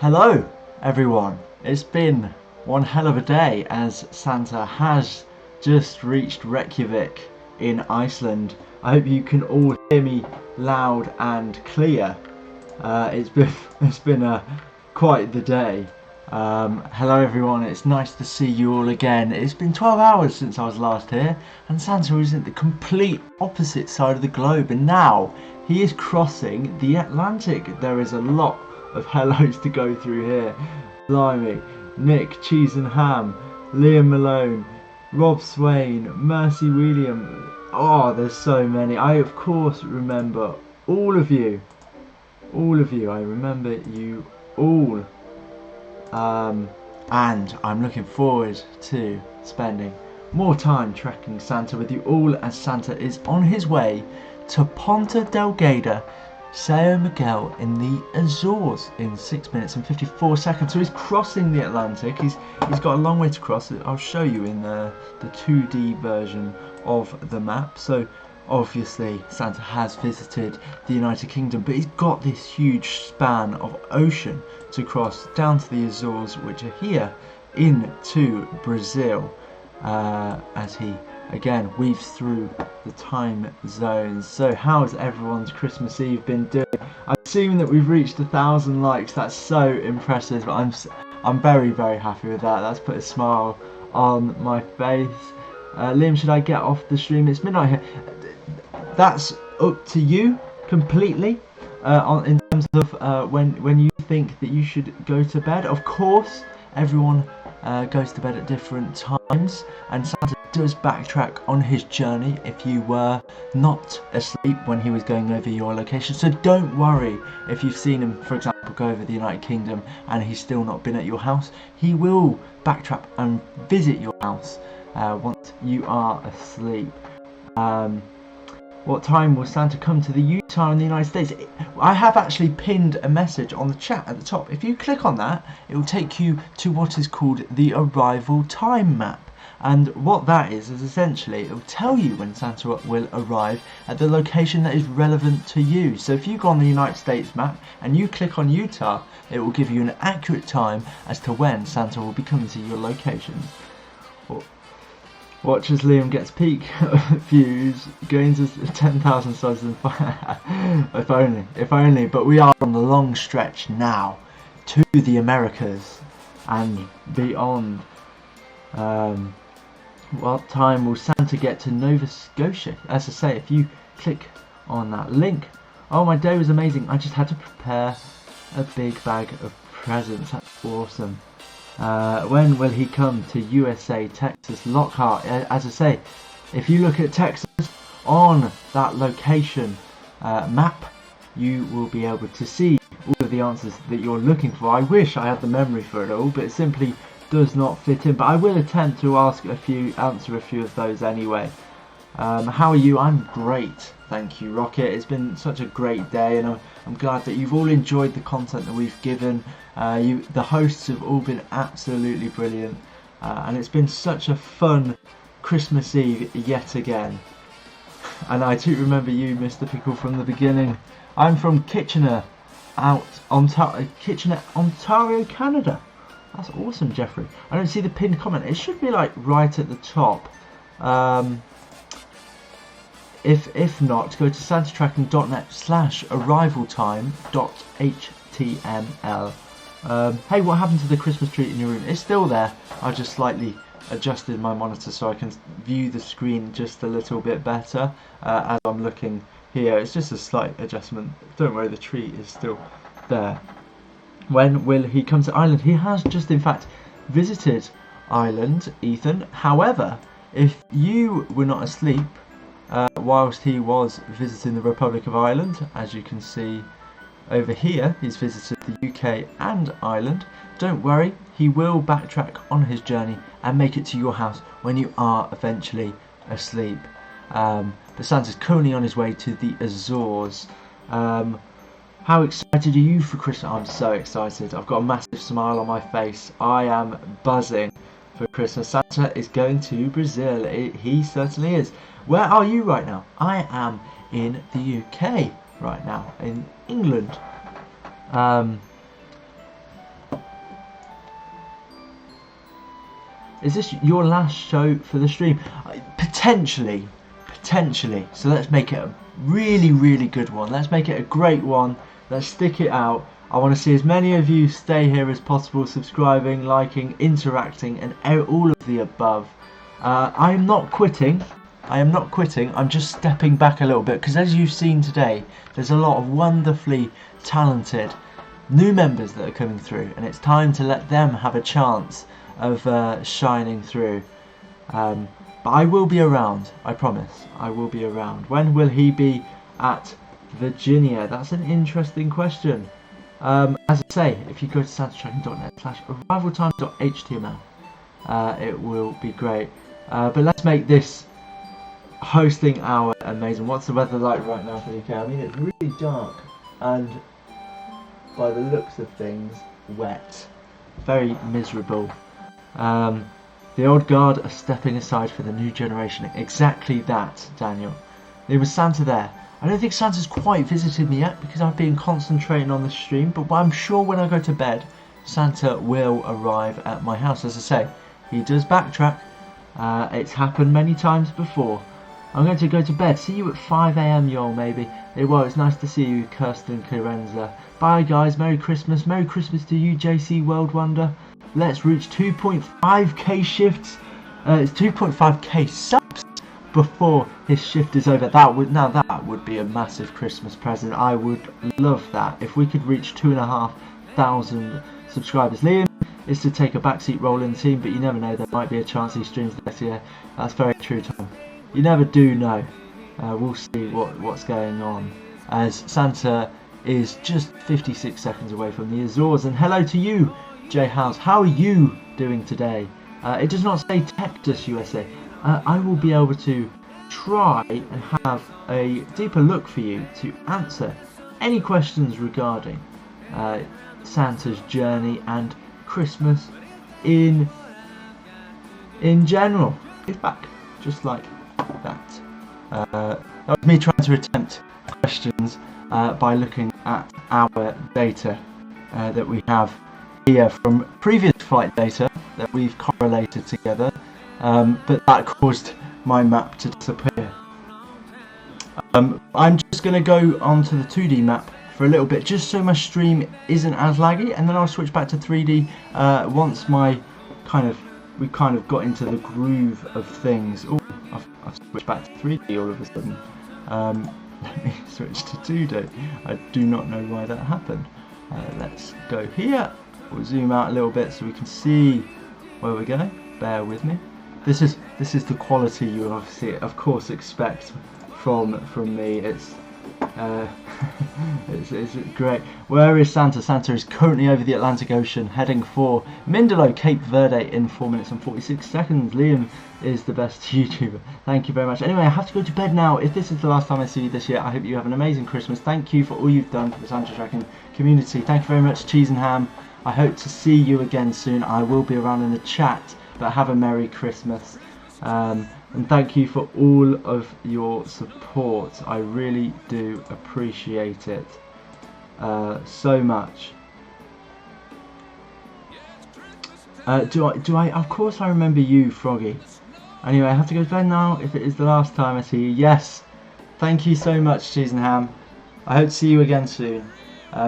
Hello everyone, it's been one hell of a day as Santa has just reached Reykjavik in Iceland. I hope you can all hear me loud and clear. It's been quite the day. Hello everyone, it's nice to see you all again. It's been 12 hours since I was last here and Santa is at the complete opposite side of the globe, and now he is crossing the Atlantic. There is a lot of hellos to go through here. Blimey, Nick, Cheese and Ham, Liam Malone, Rob Swain, Mercy William. Oh, there's so many. I of course remember all of you. I remember you all. And I'm looking forward to spending more time tracking Santa with you all as Santa is on his way to Ponta Delgada, São Miguel in the Azores in 6 minutes and 54 seconds. So he's crossing the Atlantic. He's got a long way to cross. I'll show you in the 2D version of the map. So obviously Santa has visited the United Kingdom, but he's got this huge span of ocean to cross down to the Azores, which are here into Brazil, as he again weaves through the time zones. So how's everyone's Christmas Eve been doing? I'm assuming that we've reached 1,000 likes. That's so impressive. I'm very happy with that. That's put a smile on my face. Liam, should I get off the stream? It's midnight here. That's up to you completely, in terms of when you think that you should go to bed. Of course, everyone goes to bed at different times, and Santa does backtrack on his journey if you were not asleep when he was going over your location. So don't worry if you've seen him, for example, go over the United Kingdom and he's still not been at your house. He will backtrack and visit your house once you are asleep. What time will Santa come to the Utah in the United States? I have actually pinned a message on the chat at the top. If you click on that, it will take you to what is called the arrival time map. And what that is essentially, it will tell you when Santa will arrive at the location that is relevant to you. So if you go on the United States map and you click on Utah, it will give you an accurate time as to when Santa will be coming to your location. Watch as Liam gets peak views, gains us 10,000 subs in if only, but we are on the long stretch now to the Americas and beyond. What time will Santa get to Nova Scotia? As I say, if you click on that link. Oh, my day was amazing. I just had to prepare a big bag of presents. That's awesome. When will he come to USA, Texas, Lockhart? As I say, if you look at Texas on that location map, you will be able to see all of the answers that you're looking for. I wish I had the memory for it all, but it simply does not fit in. But I will attempt to answer a few of those anyway. How are you? I'm great, thank you, Rocket. It's been such a great day, and I'm glad that you've all enjoyed the content that we've given. The hosts have all been absolutely brilliant, and it's been such a fun Christmas Eve yet again. And I too remember you, Mr. Pickle, from the beginning. I'm from Kitchener, Ontario, Canada. That's awesome, Jeffrey. I don't see the pinned comment. It should be like right at the top. If not, go to santatracking.net/arrivaltime.html. Hey, what happened to the Christmas tree in your room? It's still there. I just slightly adjusted my monitor so I can view the screen just a little bit better as I'm looking here. It's just a slight adjustment. Don't worry, the tree is still there. When will he come to Ireland? He has just, in fact, visited Ireland, Ethan. However, if you were not asleep whilst he was visiting the Republic of Ireland, as you can see over here, he's visited the UK and Ireland. Don't worry, he will backtrack on his journey and make it to your house when you are eventually asleep. But Santa's currently on his way to the Azores. How excited are you for Christmas? I'm so excited. I've got a massive smile on my face. I am buzzing for Christmas. Santa is going to Brazil. He certainly is. Where are you right now? I am in the UK right now, in England. Is this your last show for the stream? Potentially. So let's make it a really, really good one. Let's make it a great one. Let's stick it out. I want to see as many of you stay here as possible, subscribing, liking, interacting, and all of the above. I am not quitting. I'm just stepping back a little bit, because as you've seen today, there's a lot of wonderfully talented new members that are coming through, and it's time to let them have a chance of shining through. But I will be around, I promise. I will be around. When will he be at Virginia? That's an interesting question. As I say, if you go to santatracking.net/arrivaltime.html, it will be great. But let's make this hosting hour amazing. What's the weather like right now for the UK? I mean, it's really dark and, by the looks of things, wet. Very miserable. The old guard are stepping aside for the new generation. Exactly that, Daniel. There was Santa there. I don't think Santa's quite visited me yet, because I've been concentrating on the stream, but I'm sure when I go to bed, Santa will arrive at my house. As I say, he does backtrack. It's happened many times before. I'm going to go to bed. See you at 5 AM, y'all, maybe. Well, it's nice to see you, Kirsten Carenza. Bye, guys. Merry Christmas. Merry Christmas to you, JC World Wonder. Let's reach 2.5k shifts. It's 2.5k subs before his shift is over. That would be a massive Christmas present. I would love that if we could reach 2,500 subscribers. Liam is to take a backseat role in the team, but you never know. There might be a chance he streams this year. That's very true, Tom. You never do know. We'll see what's going on, as Santa is just 56 seconds away from the Azores. And hello to you, Jay House. How are you doing today? It does not say Texas, USA. I will be able to try and have a deeper look for you to answer any questions regarding Santa's journey and Christmas in general. He's back, just like that. That was me trying to attempt questions by looking at our data that we have here from previous flight data that we've correlated together, but that caused my map to disappear. I'm just going to go onto the 2D map for a little bit, just so my stream isn't as laggy, and then I'll switch back to 3D once we kind of got into the groove of things. Oh, I've switched back to 3D all of a sudden. Let me switch to 2D. I do not know why that happened. Let's go here. We'll zoom out a little bit so we can see where we're going. Bear with me. This is the quality you obviously, of course, expect from me. It's great. Where is Santa? Santa is currently over the Atlantic Ocean, heading for Mindelo, Cape Verde, in 4 minutes and 46 seconds. Liam is the best YouTuber. Thank you very much. Anyway, I have to go to bed now. If this is the last time I see you this year, I hope you have an amazing Christmas. Thank you for all you've done for the Santa Tracking community. Thank you very much, Cheese and Ham. I hope to see you again soon. I will be around in the chat, but have a Merry Christmas. And thank you for all of your support. I really do appreciate it so much. Do I? Of course I remember you, Froggy. Anyway, I have to go to bed now. If it is the last time I see you, yes. Thank you so much, Cheese and Ham. I hope to see you again soon.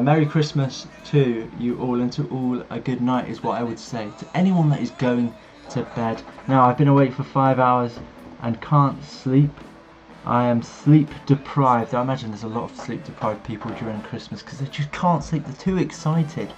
Merry Christmas to you all, and to all a good night is what I would say to anyone that is going to bed. Now, I've been awake for 5 hours and can't sleep. I am sleep deprived. I imagine there's a lot of sleep deprived people during Christmas because they just can't sleep. They're too excited.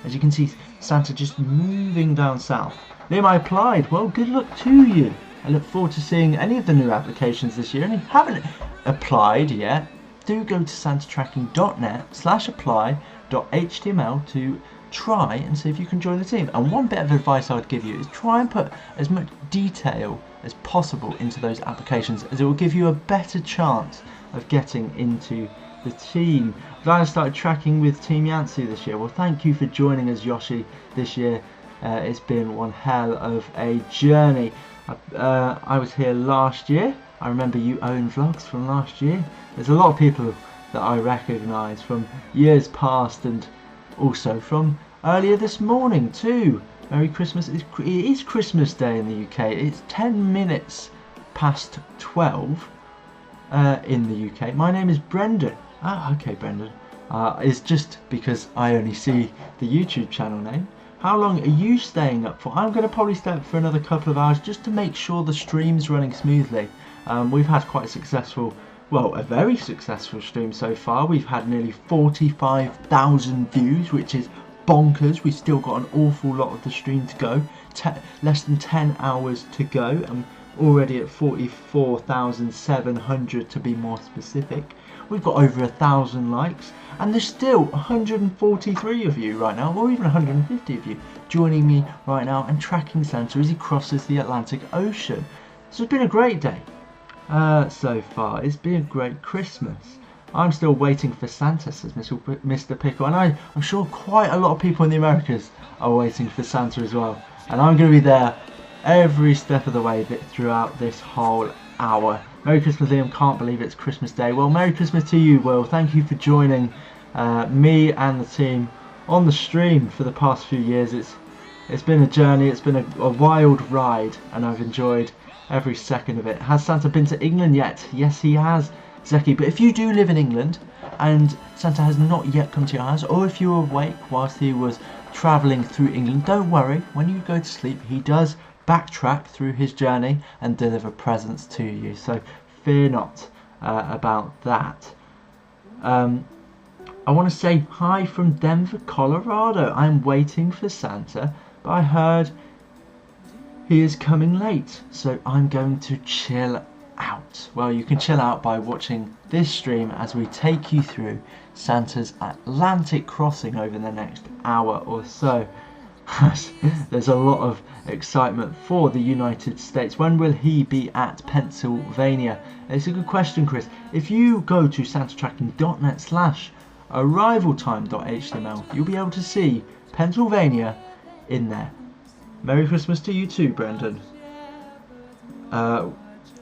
As you can see, Santa just moving down south. Liam, I applied. Well, good luck to you. I look forward to seeing any of the new applications this year. And if you haven't applied yet, do go to santatracking.net/apply.html to try and see if you can join the team. And one bit of advice I would give you is try and put as much detail as possible into those applications, as it will give you a better chance of getting into the team. Glad I started tracking with Team YANTSU this year. Well, thank you for joining us, Yoshi, this year. It's been one hell of a journey. I was here last year. I remember you own vlogs from last year. There's a lot of people that I recognise from years past, and also from earlier this morning too. Merry Christmas. It is Christmas Day in the UK. It's 10 minutes past 12 in the UK. My name is Brendan. Ah, okay, Brendan. It's just because I only see the YouTube channel name. How long are you staying up for? I'm going to probably stay up for another couple of hours just to make sure the stream's running smoothly. We've had quite a successful, well, a very successful stream so far. We've had nearly 45,000 views, which is bonkers. We've still got an awful lot of the stream to go. Less than 10 hours to go. I'm already at 44,700 to be more specific. We've got over 1,000 likes, and there's still 143 of you right now, or even 150 of you joining me right now and tracking Santa as he crosses the Atlantic Ocean. So it's been a great day so far. It's been a great Christmas. I'm still waiting for Santa, says Mr. Pickle, and I'm sure quite a lot of people in the Americas are waiting for Santa as well. And I'm going to be there every step of the way throughout this whole hour. Merry Christmas, Liam. Can't believe it's Christmas Day. Well, Merry Christmas to you, Will. Thank you for joining me and the team on the stream for the past few years. It's been a journey. It's been a wild ride, and I've enjoyed every second of it. Has Santa been to England yet? Yes, he has, Zeki. But if you do live in England and Santa has not yet come to your house, or if you were awake whilst he was travelling through England, don't worry. When you go to sleep, he does backtrack through his journey and deliver presents to you, so fear not about that. I want to say hi from Denver, Colorado. I'm waiting for Santa, but I heard he is coming late, so I'm going to chill out. Well, you can chill out by watching this stream as we take you through Santa's Atlantic crossing over the next hour or so. There's a lot of excitement for the United States. When will he be at Pennsylvania? It's a good question, Chris. If you go to santatracking.net/arrivaltime.html, you'll be able to see Pennsylvania in there. Merry Christmas to you too, Brendan.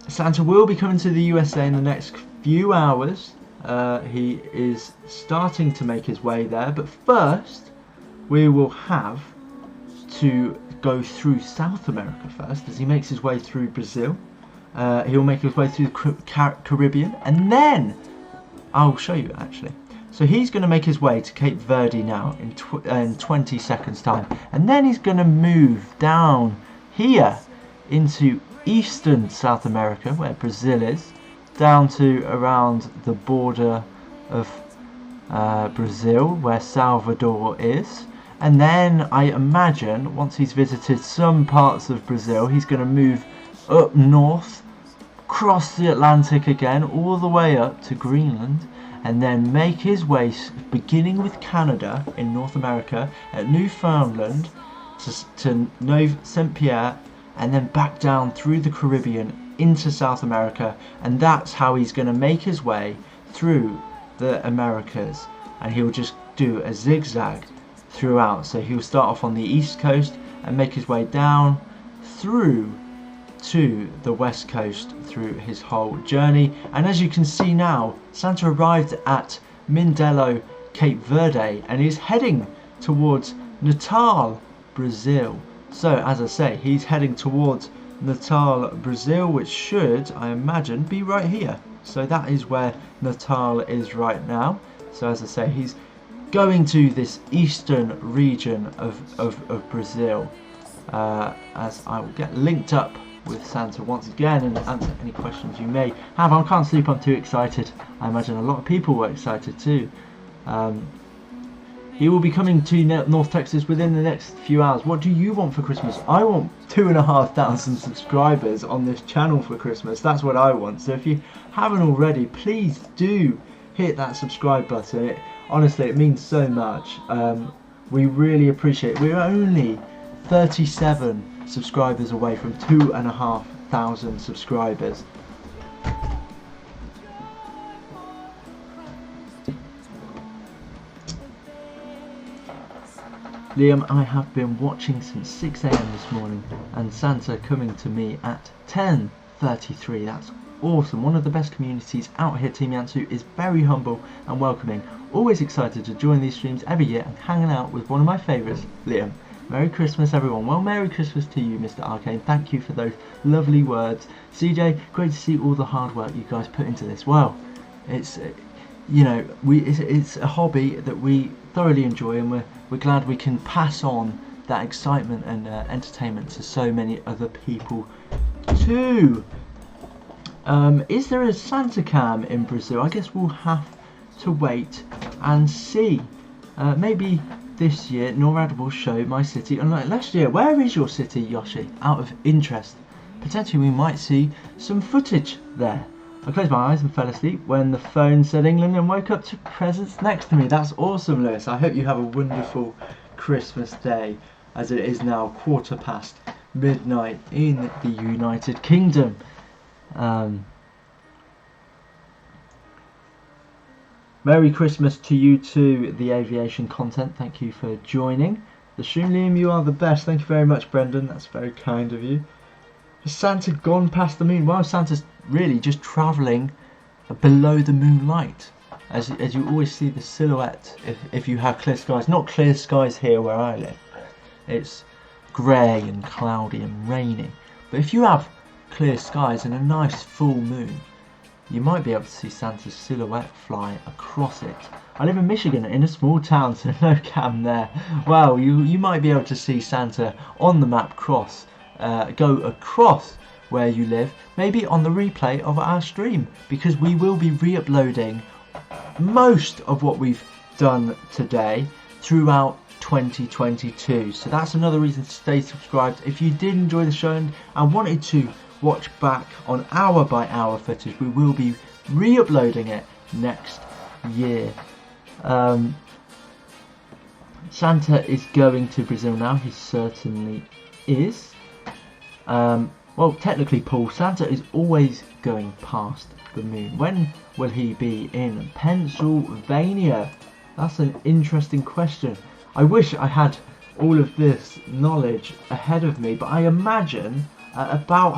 Santa will be coming to the USA in the next few hours. He is starting to make his way there, but first we will have to go through South America first as he makes his way through Brazil. He'll make his way through the Caribbean, and then I'll show you actually. So he's going to make his way to Cape Verde now in 20 seconds time, and then he's going to move down here into eastern South America where Brazil is, down to around the border of Brazil where Salvador is. And then I imagine once he's visited some parts of Brazil, he's going to move up north, cross the Atlantic again, all the way up to Greenland, and then make his way, beginning with Canada in North America, at Newfoundland, to St. Pierre, and then back down through the Caribbean into South America. And that's how he's going to make his way through the Americas. And he'll just do a zigzag throughout. So he'll start off on the east coast and make his way down through to the west coast through his whole journey. And as you can see now, Santa arrived at Mindelo, Cape Verde, and is heading towards Natal, Brazil. So as I say, he's heading towards Natal, Brazil, which should, I imagine, be right here. So that is where Natal is right now. So as I say, he's going to this eastern region of Brazil, as I will get linked up with Santa once again and answer any questions you may have. I can't sleep, I'm too excited. I imagine a lot of people were excited too. He will be coming to North Texas within the next few hours. What do you want for Christmas? I want 2,500 subscribers on this channel for Christmas. That's what I want. So if you haven't already, please do hit that subscribe button. Honestly, it means so much. We really appreciate it. We're only 37 subscribers away from 2,500 subscribers. Liam, I have been watching since 6 AM this morning, and Santa coming to me at 10:33. That's awesome. One of the best communities out here. Team YANTSU is very humble and welcoming. Always excited to join these streams every year and hanging out with one of my favourites, Liam. Merry Christmas, everyone. Well, Merry Christmas to you, Mr. Arcane. Thank you for those lovely words. CJ, great to see all the hard work you guys put into this. Well, it's it's a hobby that we thoroughly enjoy, and we're glad we can pass on that excitement and entertainment to so many other people too. Is there a Santa cam in Brazil? I guess we'll have to wait and see. Maybe this year NORAD will show my city, unlike last year. Where is your city, Yoshi? Out of interest. Potentially we might see some footage there. I closed my eyes and fell asleep when the phone said England and woke up to presents next to me. That's awesome, Lewis. I hope you have a wonderful Christmas day, as it is now midnight in the United Kingdom. Merry Christmas to you too, the aviation content. Thank you for joining the stream. Liam, you are the best. Thank you very much, Brendan. That's very kind of you. Has Santa gone past the moon? Well, Santa's really just travelling below the moonlight. As you always see the silhouette if you have clear skies. Not clear skies here where I live. It's grey and cloudy and rainy. But if you have clear skies and a nice full moon, you might be able to see Santa's silhouette fly across it. I live in Michigan in a small town, so no cam there. Wow, you might be able to see Santa on the map go across where you live, maybe on the replay of our stream, because we will be re-uploading most of what we've done today throughout 2022. So that's another reason to stay subscribed. If you did enjoy the show and wanted to watch back on hour by hour footage, we will be re-uploading it next year. Santa is going to Brazil now. He certainly is. Well, technically, Paul, Santa is always going past the moon. When will he be in Pennsylvania? That's an interesting question. I wish I had all of this knowledge ahead of me, but I imagine about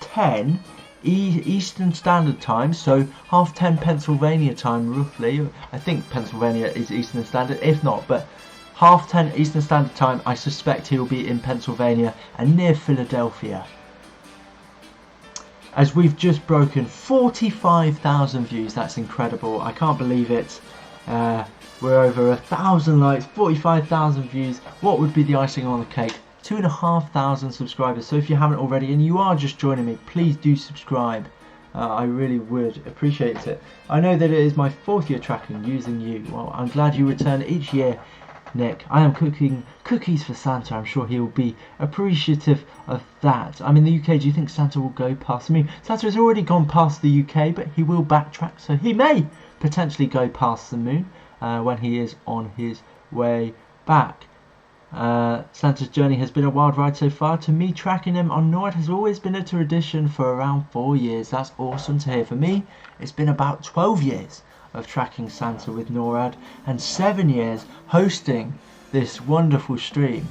10:30 Eastern Standard Time, so 10:30 Pennsylvania time roughly. I think Pennsylvania is Eastern Standard, if not, but 10:30 Eastern Standard Time, I suspect he will be in Pennsylvania and near Philadelphia. As we've just broken 45,000 views, that's incredible. I can't believe it. We're over 1,000 likes, 45,000 views. What would be the icing on the cake? 2,500 subscribers. So if you haven't already and you are just joining me, please do subscribe. I really would appreciate it. I know that it is my 4th year tracking using you. Well, I'm glad you return each year, Nick. I am cooking cookies for Santa. I'm sure he will be appreciative of that. I'm in the UK. Do you think Santa will go past me? Santa has already gone past the UK, but he will backtrack, so he may potentially go past the moon when he is on his way back. Santa's journey has been a wild ride so far. To me, tracking him on NORAD has always been a tradition for around 4 years. That's awesome to hear. For me, it's been about 12 years of tracking Santa with NORAD and 7 years hosting this wonderful stream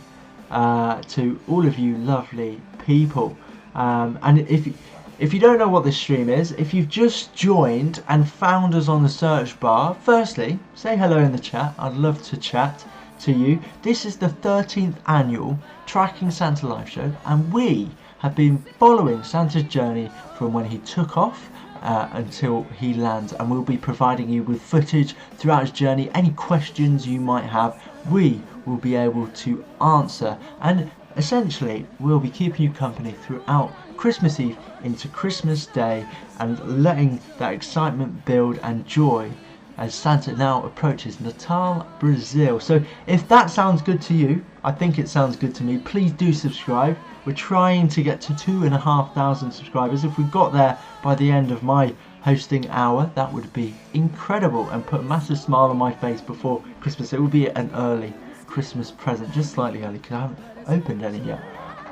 to all of you lovely people. And if you don't know what this stream is, if you've just joined and found us on the search bar, firstly, say hello in the chat. I'd love to chat to you. This is the 13th annual Tracking Santa live show, and we have been following Santa's journey from when he took off until he lands, and we'll be providing you with footage throughout his journey. Any questions you might have, we will be able to answer, and essentially we'll be keeping you company throughout Christmas Eve into Christmas Day and letting that excitement build and joy as Santa now approaches Natal, Brazil. So if that sounds good to you, I think it sounds good to me, please do subscribe. We're trying to get to 2,500 subscribers. If we got there by the end of my hosting hour, that would be incredible and put a massive smile on my face before Christmas. It will be an early Christmas present, just slightly early because I haven't opened any yet.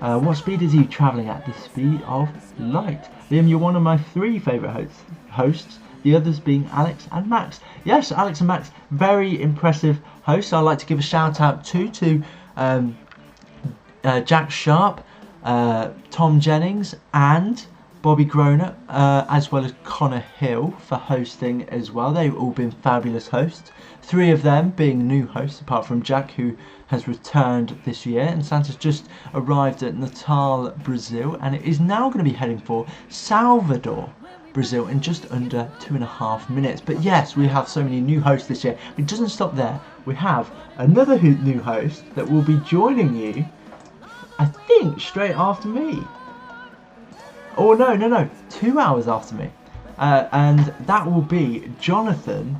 What speed is he travelling at? The speed of light. Liam, you're one of my 3 favourite hosts. The others being Alex and Max. Yes, Alex and Max, very impressive hosts. I'd like to give a shout out to Jack Sharp, Tom Jennings, and Bobby Groner, as well as Connor Hill for hosting as well. They've all been fabulous hosts. 3 of them being new hosts, apart from Jack, who has returned this year. And Santa's just arrived at Natal, Brazil, and it is now going to be heading for Salvador, Brazil, in just under 2.5 minutes. But yes, we have so many new hosts this year. It doesn't stop there. We have another new host that will be joining you, I think, straight after me. Oh, no, 2 hours after me. And that will be Jonathan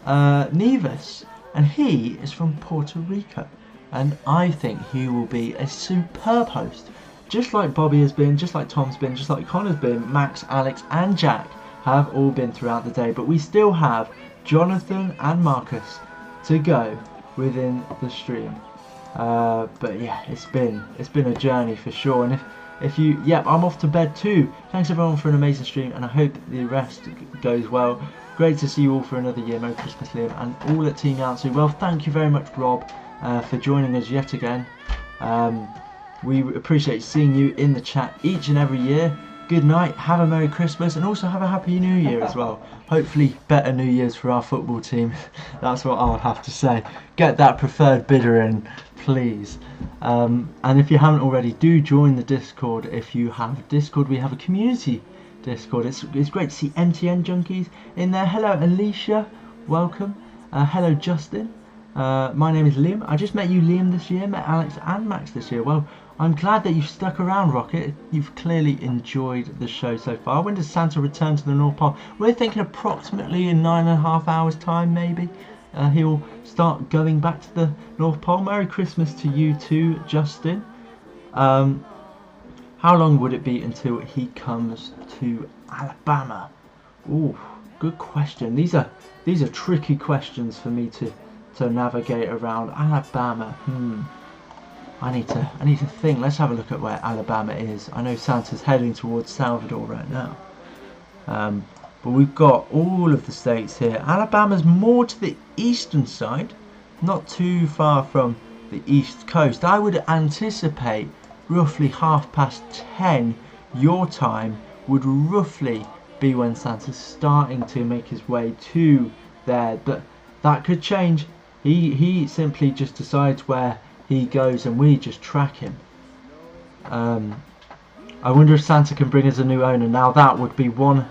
Nevis. And he is from Puerto Rico. And I think he will be a superb host. Just like Bobby has been, just like Tom's been, just like Connor's been, Max, Alex and Jack have all been throughout the day. But we still have Jonathan and Marcus to go within the stream. But yeah, it's been a journey for sure. And if you, yep, I'm off to bed too. Thanks everyone for an amazing stream, and I hope the rest goes well. Great to see you all for another year. Merry Christmas, Liam, and all at Team YANTSU. Well, thank you very much, Rob, for joining us yet again. We appreciate seeing you in the chat each and every year. Good night, have a Merry Christmas, and also have a Happy New Year as well. Hopefully better New Year's for our football team. That's what I'll have to say. Get that preferred bidder in, please. And if you haven't already, do join the Discord. If you have Discord, we have a community Discord. It's great to see MTN Junkies in there. Hello Alicia, welcome. Hello Justin. My name is Liam. I just met you, Liam, this year. Met Alex and Max this year. Well, I'm glad that you've stuck around, Rocket. You've clearly enjoyed the show so far. When does Santa return to the North Pole? We're thinking approximately in 9.5 hours time, maybe. He'll start going back to the North Pole. Merry Christmas to you too, Justin. How long would it be until he comes to Alabama? Ooh, good question. These are tricky questions for me to navigate around. Alabama. I need to think. Let's have a look at where Alabama is. I know Santa's heading towards Salvador right now. But we've got all of the states here. Alabama's more to the eastern side, not too far from the east coast. I would anticipate roughly 10:30 your time would roughly be when Santa's starting to make his way to there. But that could change. He simply just decides where he goes and we just track him. I wonder if Santa can bring us a new owner. Now that would be one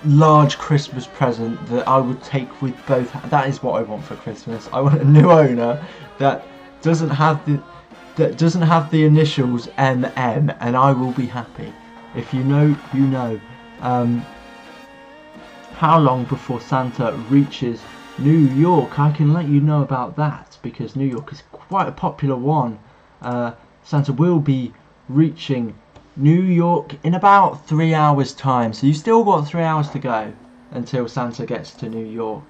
large Christmas present that I would take with both. That is what I want for Christmas. I want a new owner that doesn't have the initials MM, and I will be happy. If you know, you know. How long before Santa reaches New York? I can let you know about that, because New York is quite a popular one. Santa will be reaching New York in about 3 hours time, so you've still got 3 hours to go until Santa gets to New York.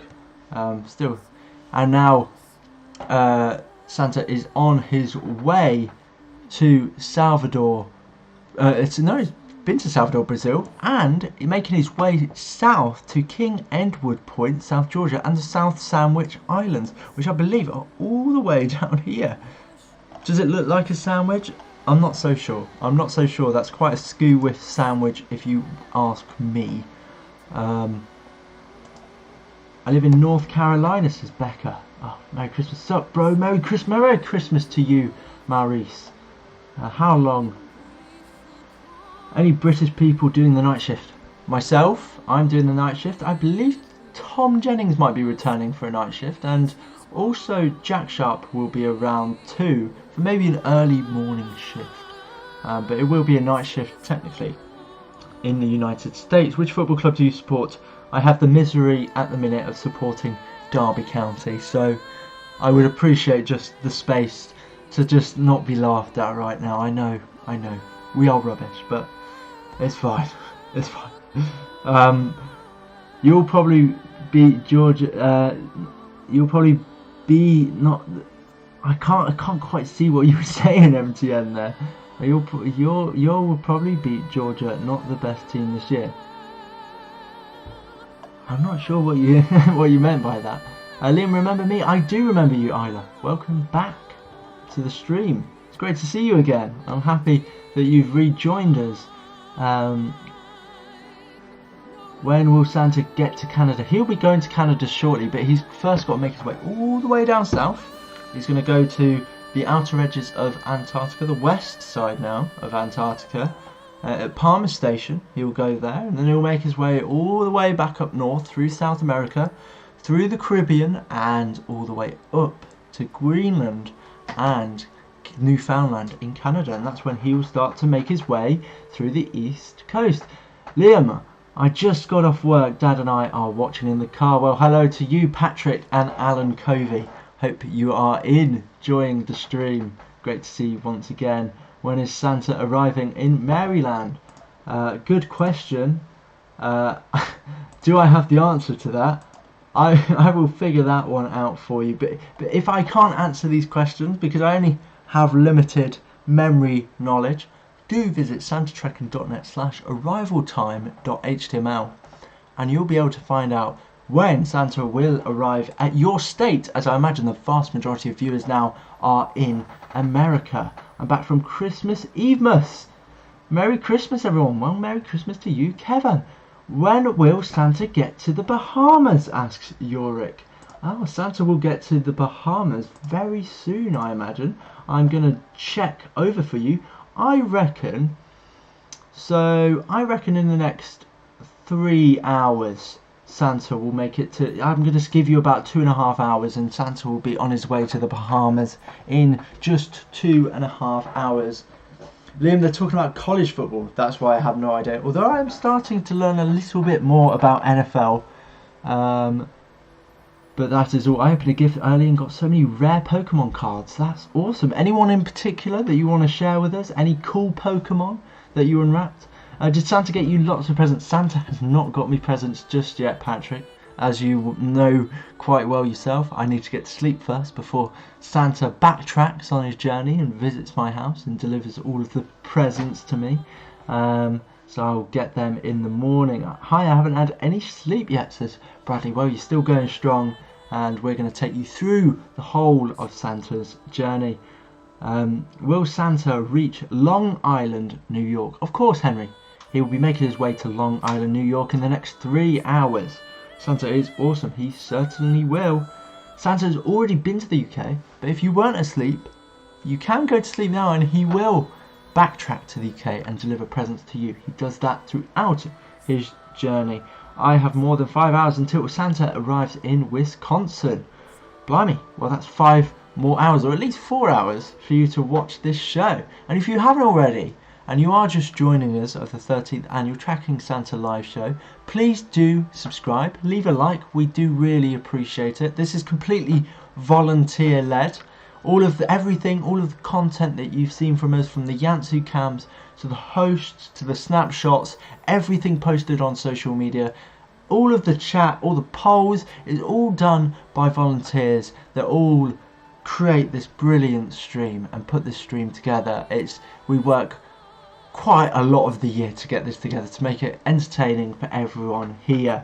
Still, and now Santa is on his way to Salvador. He's been to Salvador, Brazil, and making his way south to King Edward Point, South Georgia, and the South Sandwich Islands, which I believe are all the way down here. Does it look like a sandwich? I'm not so sure. That's quite a skew with sandwich, if you ask me. I live in North Carolina, says Becca. Oh, Merry Christmas. What's up, bro? Merry Christmas to you, Maurice. How long? Any British people doing the night shift? Myself, I'm doing the night shift. I believe Tom Jennings might be returning for a night shift, and also Jack Sharp will be around too for maybe an early morning shift. But it will be a night shift technically in the United States. Which football club do you support? I have the misery at the minute of supporting Derby County, so I would appreciate just the space to just not be laughed at right now. I know, we are rubbish, but it's fine. It's fine. You'll probably beat Georgia. You'll probably be not. I can't quite see what you were saying, MTN there. You'll probably beat Georgia, not the best team this year. I'm not sure what you what you meant by that. Liam, remember me? I do remember you, Isla. Welcome back to the stream. It's great to see you again. I'm happy that you've rejoined us. When will Santa get to Canada? He'll be going to Canada shortly, but he's first got to make his way all the way down south. He's going to go to the outer edges of Antarctica, the west side now of Antarctica. At Palmer Station, he'll go there, and then he'll make his way all the way back up north through South America, through the Caribbean, and all the way up to Greenland and Newfoundland in Canada. And that's when he will start to make his way through the east coast. Liam, I just got off work. Dad and I are watching in the car. Well, hello to you, Patrick and Alan Covey. Hope you are enjoying the stream. Great to see you once again. When is Santa arriving in Maryland? Good question. Do I have the answer to that? I will figure that one out for you. But if I can't answer these questions, because I only have limited memory knowledge, do visit santatrekking.net/arrivaltime.html and you'll be able to find out when Santa will arrive at your state, as I imagine the vast majority of viewers now are in America. I'm back from Christmas Evemas. Merry Christmas, everyone. Well, Merry Christmas to you, Kevin. When will Santa get to the Bahamas, asks Yorick. Oh, Santa will get to the Bahamas very soon, I imagine. I'm going to check over for you. I reckon in the next 3 hours Santa will make it to, I'm going to give you about 2.5 hours and Santa will be on his way to the Bahamas in just 2.5 hours. Liam, they're talking about college football. That's why I have no idea. Although I am starting to learn a little bit more about NFL. But that is all. I opened a gift early and got so many rare Pokemon cards. That's awesome. Anyone in particular that you want to share with us? Any cool Pokemon that you unwrapped? Did Santa get you lots of presents? Santa has not got me presents just yet, Patrick. As you know quite well yourself, I need to get to sleep first before Santa backtracks on his journey and visits my house and delivers all of the presents to me. So I'll get them in the morning. Hi, I haven't had any sleep yet, says Bradley. Well, you're still going strong, and we're going to take you through the whole of Santa's journey. Will Santa reach Long Island, New York? Of course, Henry. He will be making his way to Long Island, New York in the next 3 hours. Santa is awesome. He certainly will. Santa's already been to the UK, but if you weren't asleep, you can go to sleep now and he will backtrack to the UK and deliver presents to you. He does that throughout his journey. I have more than 5 hours until Santa arrives in Wisconsin. Blimey, well that's 5 more hours, or at least 4 hours for you to watch this show. And if you haven't already, and you are just joining us at the 13th annual Tracking Santa live show, please do subscribe, leave a like, we do really appreciate it. This is completely volunteer led. All of the content that you've seen from us, from the YANTSU cams to the hosts to the snapshots, everything posted on social media, all of the chat, all the polls, is all done by volunteers that all create this brilliant stream and put this stream together. We work quite a lot of the year to get this together, to make it entertaining for everyone here.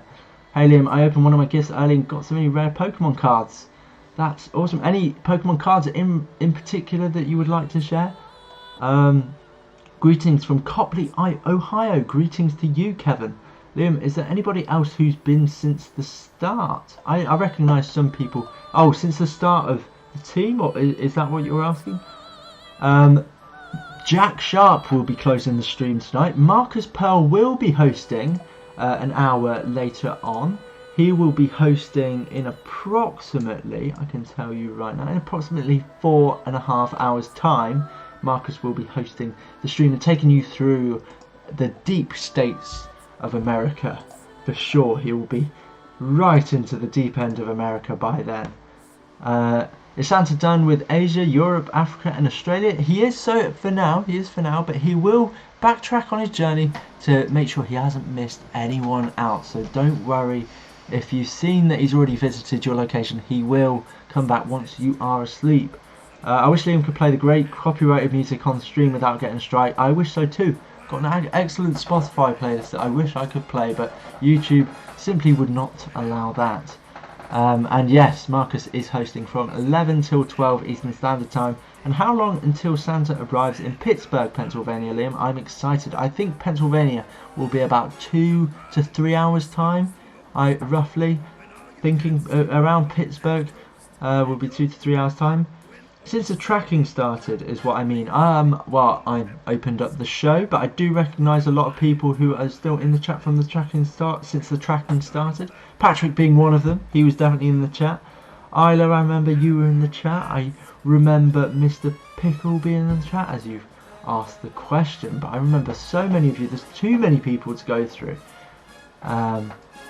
Hey Liam, I opened one of my gifts early and got so many rare Pokemon cards. That's awesome. Any Pokemon cards in particular that you would like to share? Greetings from Copley, Ohio. Greetings to you, Kevin. Liam, is there anybody else who's been since the start? I recognise some people. Oh, since the start of the team? Or is that what you were asking? Jack Sharp will be closing the stream tonight. Marcus Pearl will be hosting an hour later on. He will be hosting in approximately, I can tell you right now, in approximately 4.5 hours time. Marcus will be hosting the stream and taking you through the deep states of America. For sure, he will be right into the deep end of America by then. Is Santa done with Asia, Europe, Africa and Australia? He is for now, but he will backtrack on his journey to make sure he hasn't missed anyone out. So don't worry. If you've seen that he's already visited your location, he will come back once you are asleep. I wish Liam could play the great copyrighted music on stream without getting a strike. I wish so too. Got an excellent Spotify playlist that I wish I could play, but YouTube simply would not allow that. And yes, Marcus is hosting from 11 till 12 Eastern Standard Time. And how long until Santa arrives in Pittsburgh, Pennsylvania, Liam? I'm excited. I think Pennsylvania will be about 2 to 3 hours time. I roughly thinking around Pittsburgh will be 2 to 3 hours time. Since the tracking started is what I mean. Well, I opened up the show, but I do recognise a lot of people who are still in the chat from the tracking start since the tracking started. Patrick being one of them, he was definitely in the chat. Isla, I remember you were in the chat. I remember Mr. Pickle being in the chat as you've asked the question, but I remember so many of you. There's too many people to go through. But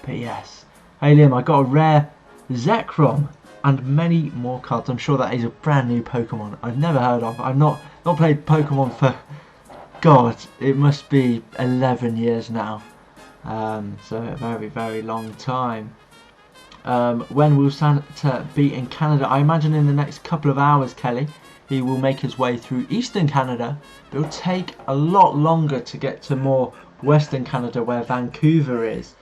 yes. Hey Liam, I got a rare Zekrom and many more cards. I'm sure that is a brand new Pokemon I've never heard of. I've not played Pokemon for, God, it must be 11 years now. So a very, very long time. When will Santa be in Canada? I imagine in the next couple of hours, Kelly. He will make his way through Eastern Canada. It will take a lot longer to get to more Western Canada where Vancouver is.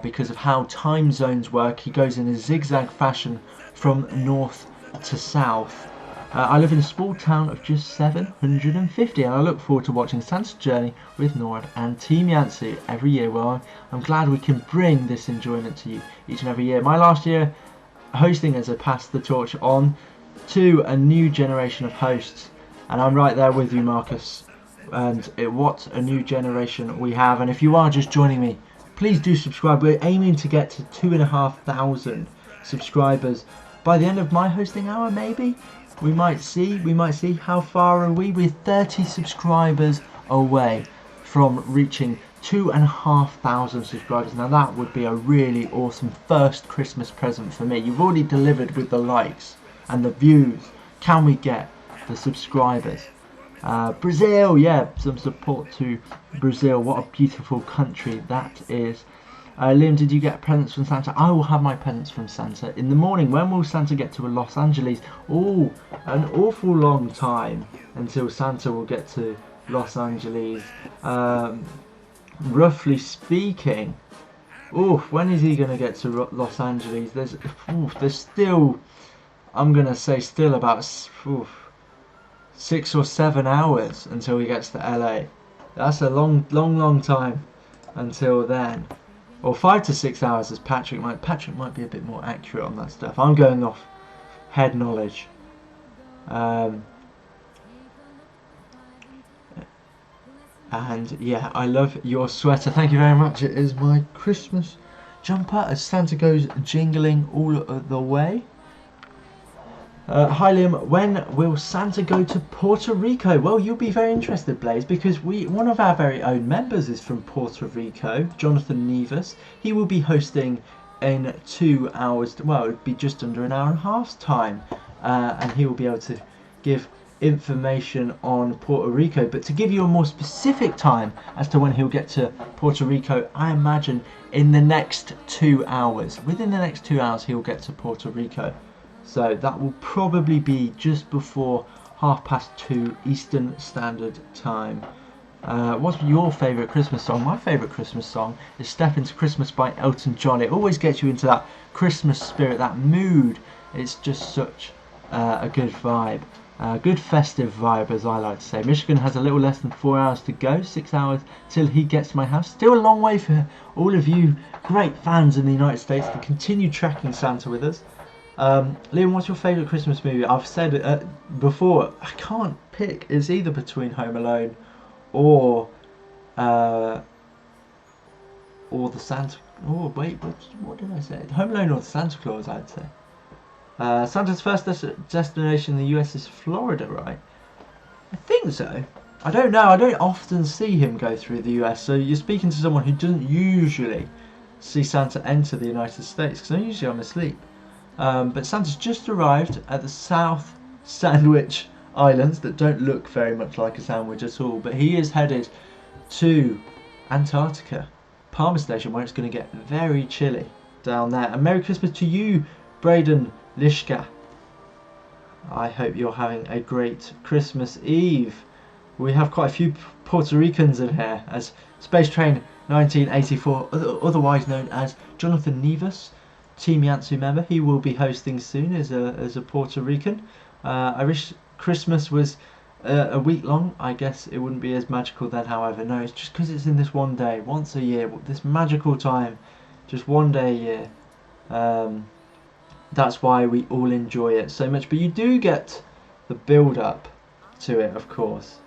Because of how time zones work, he goes in a zigzag fashion from north to south. I live in a small town of just 750, and I look forward to watching Santa's journey with NORAD and Team YANTSU every year. Well, I'm glad we can bring this enjoyment to you each and every year. My last year hosting as I passed the torch on to a new generation of hosts, and I'm right there with you, Marcus. And what a new generation we have. And if you are just joining me, please do subscribe. We're aiming to get to 2,500 subscribers by the end of my hosting hour, maybe. We might see how far are we. We're 30 subscribers away from reaching 2,500 subscribers. Now that would be a really awesome first Christmas present for me. You've already delivered with the likes and the views. Can we get the subscribers? Brazil, yeah, some support to Brazil. What a beautiful country that is. Liam, did you get presents from Santa? I will have my presents from Santa in the morning. When will Santa get to Los Angeles? Oh, an awful long time until Santa will get to Los Angeles. Roughly speaking, when is he going to get to Los Angeles? There's still, I'm going to say still about 6 or 7 hours until he gets to LA. That's a long time until then. Or 5 to 6 hours, as Patrick might be a bit more accurate on that stuff. I'm going off head knowledge. And yeah, I love your sweater. Thank you very much. It is my Christmas jumper as Santa goes jingling all the way. Hi Liam, when will Santa go to Puerto Rico? Well, you'll be very interested, Blaze, because one of our very own members is from Puerto Rico, Jonathan Nevis. He will be hosting in 2 hours, well, it would be just under an hour and a half's time, and he will be able to give information on Puerto Rico. But to give you a more specific time as to when he'll get to Puerto Rico, I imagine in the next 2 hours. Within the next 2 hours, he'll get to Puerto Rico. So that will probably be just before 2:30 Eastern Standard Time. What's your favourite Christmas song? My favourite Christmas song is Step Into Christmas by Elton John. It always gets you into that Christmas spirit, that mood. It's just such a good vibe. Good festive vibe, as I like to say. Michigan has a little less than 4 hours to go, 6 hours till he gets to my house. Still a long way for all of you great fans in the United States to continue tracking Santa with us. Liam, what's your favourite Christmas movie? I've said it before, I can't pick. It's either between Home Alone or the Santa... Oh, wait, what did I say? Home Alone or the Santa Claus, I'd say. Santa's first destination in the US is Florida, right? I think so. I don't know. I don't often see him go through the US, so you're speaking to someone who doesn't usually see Santa enter the United States, because usually I'm asleep. But Santa's just arrived at the South Sandwich Islands that don't look very much like a sandwich at all, but he is headed to Antarctica, Palmer Station, where it's going to get very chilly down there. And Merry Christmas to you, Braden Lishka. I hope you're having a great Christmas Eve. We have quite a few Puerto Ricans in here, as Space Train 1984, otherwise known as Jonathan Nevis, Team YANTSU member. He will be hosting soon as a Puerto Rican. I wish Christmas was a week long. I guess it wouldn't be as magical then. However, no, it's just because it's in this one day, once a year, this magical time, just one day a year. That's why we all enjoy it so much. But you do get the build up to it, of course.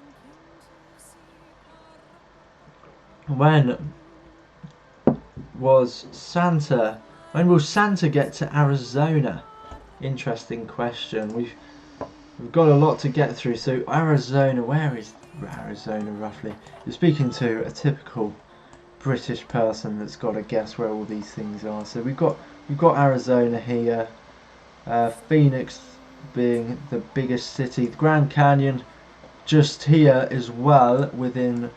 When will Santa get to Arizona? Interesting question. We've got a lot to get through. So Arizona, where is Arizona roughly? You're speaking to a typical British person that's got to guess where all these things are. So we've got Arizona here. Phoenix being the biggest city. The Grand Canyon just here as well within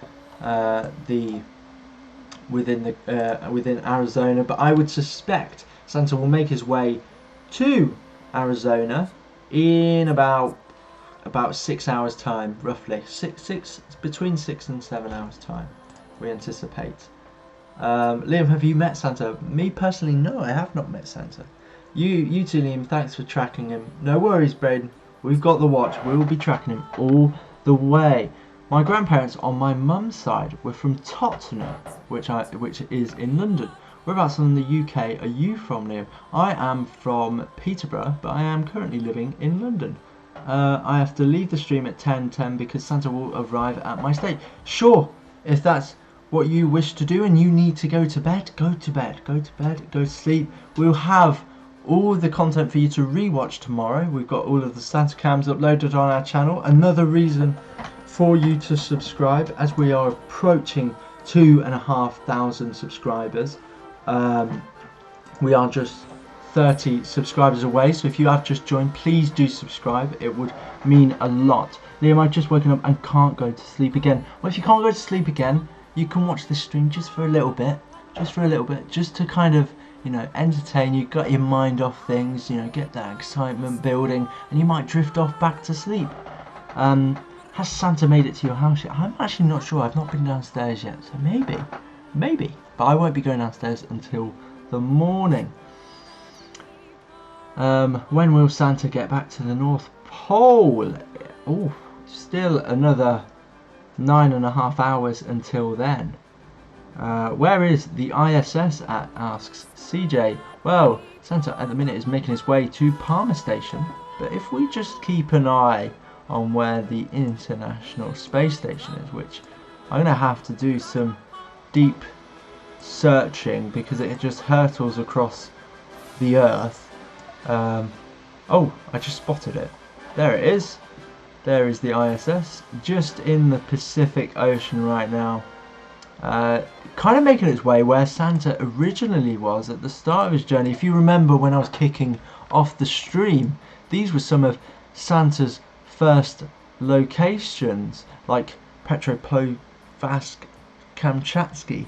within Arizona. But I would suspect Santa will make his way to Arizona in about 6 hours time, roughly between 6 and 7 hours time, we anticipate. Liam, have you met Santa? Me personally, no, I have not met Santa. You too, Liam, thanks for tracking him. No worries, Braden, we've got the watch. We will be tracking him all the way. My grandparents on my mum's side were from Tottenham, which is in London. Whereabouts in the UK are you from, Liam? I am from Peterborough, but I am currently living in London. I have to leave the stream at 10:10 because Santa will arrive at my state. Sure, if that's what you wish to do and you need to go to bed, go to bed, go to sleep. We'll have all the content for you to rewatch tomorrow. We've got all of the Santa cams uploaded on our channel. Another reason for you to subscribe, as we are approaching 2,500 subscribers. We are just 30 subscribers away, so if you have just joined, please do subscribe. It would mean a lot. Liam, I've just woken up and can't go to sleep again. Well, if you can't go to sleep again, you can watch this stream just for a little bit, just to kind of, you know, entertain you, get your mind off things, you know, get that excitement building, and you might drift off back to sleep. Has Santa made it to your house yet? I'm actually not sure. I've not been downstairs yet, so maybe, but I won't be going downstairs until the morning. When will Santa get back to the North Pole? Oh, still another 9.5 hours until then. Where is the ISS at, asks CJ. Well, Santa at the minute is making his way to Palmer Station, but if we just keep an eye on where the International Space Station is, which I'm going to have to do some deep searching because it just hurtles across the Earth. Oh, I just spotted it. There it is. There is the ISS, just in the Pacific Ocean right now. Kind of making its way where Santa originally was at the start of his journey. If you remember when I was kicking off the stream, these were some of Santa's first locations, like Petropavlovsk Kamchatsky.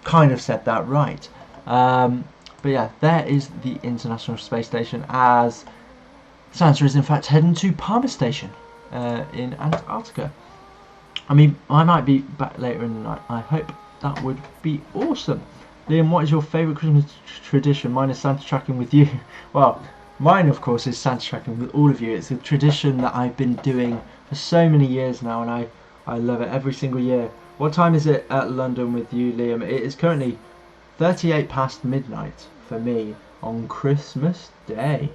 Kind of said that right. But yeah, there is the International Space Station, as Santa is in fact heading to Palmer Station in Antarctica. I mean, I might be back later in the night. I hope. That would be awesome. Liam, what is your favourite Christmas tradition? Mine is Santa tracking with you. Well, mine of course is Santa tracking with all of you. It's a tradition that I've been doing for so many years now, and I love it every single year. What time is it at London with you, Liam? It is currently 38 past midnight for me on Christmas Day.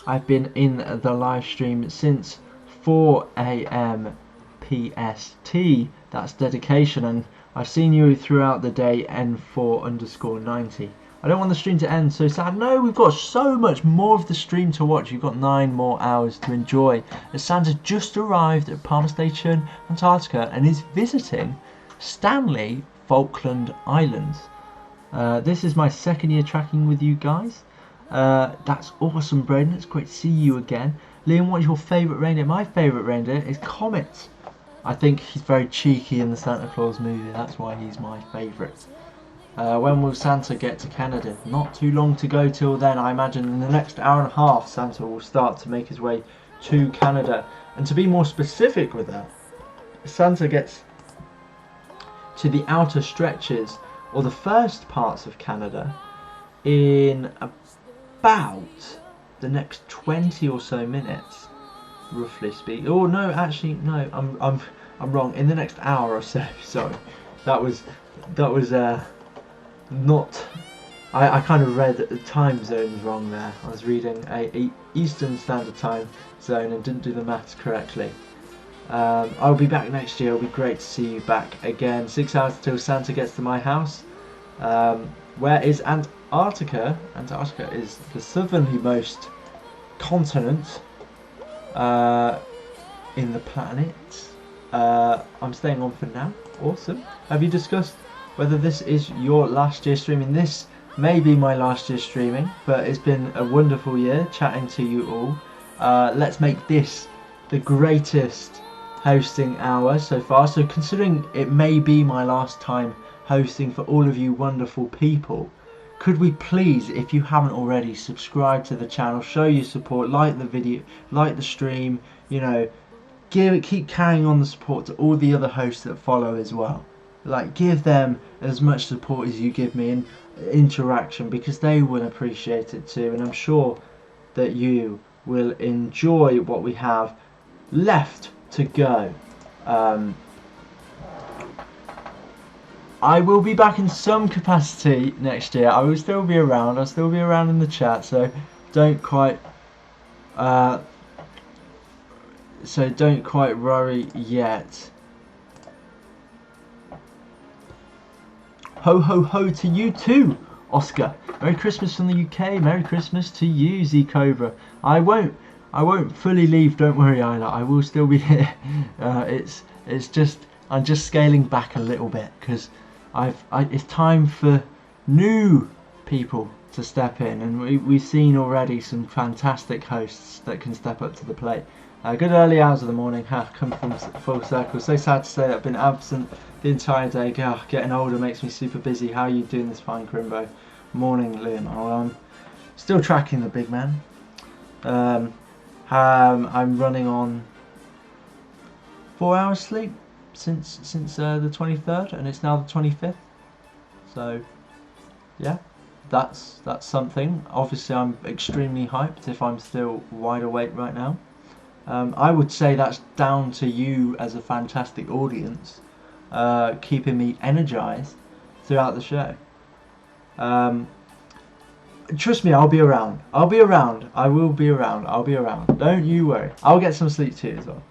I've been in the live stream since 4 AM PST. That's dedication, and I've seen you throughout the day, N4_90. I don't want the stream to end so sad. No, we've got so much more of the stream to watch. You've got 9 more hours to enjoy, as Santa just arrived at Palmer Station, Antarctica, and is visiting Stanley Falkland Islands. This is my second year tracking with you guys. That's awesome, Braden. It's great to see you again. Liam, what is your favourite reindeer? My favourite reindeer is Comet. I think he's very cheeky in the Santa Claus movie. That's why he's my favourite. When will Santa get to Canada? Not too long to go till then. I imagine in the next hour and a half Santa will start to make his way to Canada. And to be more specific with that, Santa gets to the outer stretches or the first parts of Canada in about the next 20 or so minutes, roughly speaking. Oh no, actually no, I'm wrong. In the next hour or so. Sorry, that was not. I kind of read the time zones wrong there. I was reading a Eastern Standard Time zone and didn't do the maths correctly. I'll be back next year. It'll be great to see you back again. 6 hours till Santa gets to my house. Where is Antarctica? Antarctica is the southernmost continent in the planet. I'm staying on for now. Awesome. Have you discussed whether this is your last year streaming? This may be my last year streaming, but it's been a wonderful year chatting to you all. Let's make this the greatest hosting hour so far. So considering it may be my last time hosting for all of you wonderful people, could we please, if you haven't already, subscribe to the channel, show your support, like the video, like the stream, you know, keep carrying on the support to all the other hosts that follow as well. Like, give them as much support as you give me and interaction, because they will appreciate it too, and I'm sure that you will enjoy what we have left to go. I will be back in some capacity next year. I will still be around. I'll still be around in the chat, so don't quite worry yet. Ho ho ho to you too, Oscar. Merry Christmas from the UK. Merry Christmas to you, Z Cobra. I won't fully leave. Don't worry, Isla. I will still be here. It's just I'm just scaling back a little bit because it's time for new people to step in, and we've seen already some fantastic hosts that can step up to the plate. Good early hours of the morning have come from full circle. So sad to say that I've been absent the entire day. Getting older makes me super busy. How are you doing this fine, Crimbo? Morning, Liam. I'm still tracking the big man. I'm running on 4 hours sleep since the 23rd, and it's now the 25th. So yeah, that's something. Obviously, I'm extremely hyped if I'm still wide awake right now. I would say that's down to you as a fantastic audience, keeping me energized throughout the show. Trust me, I'll be around. I will be around. I'll be around. Don't you worry. I'll get some sleep too as well.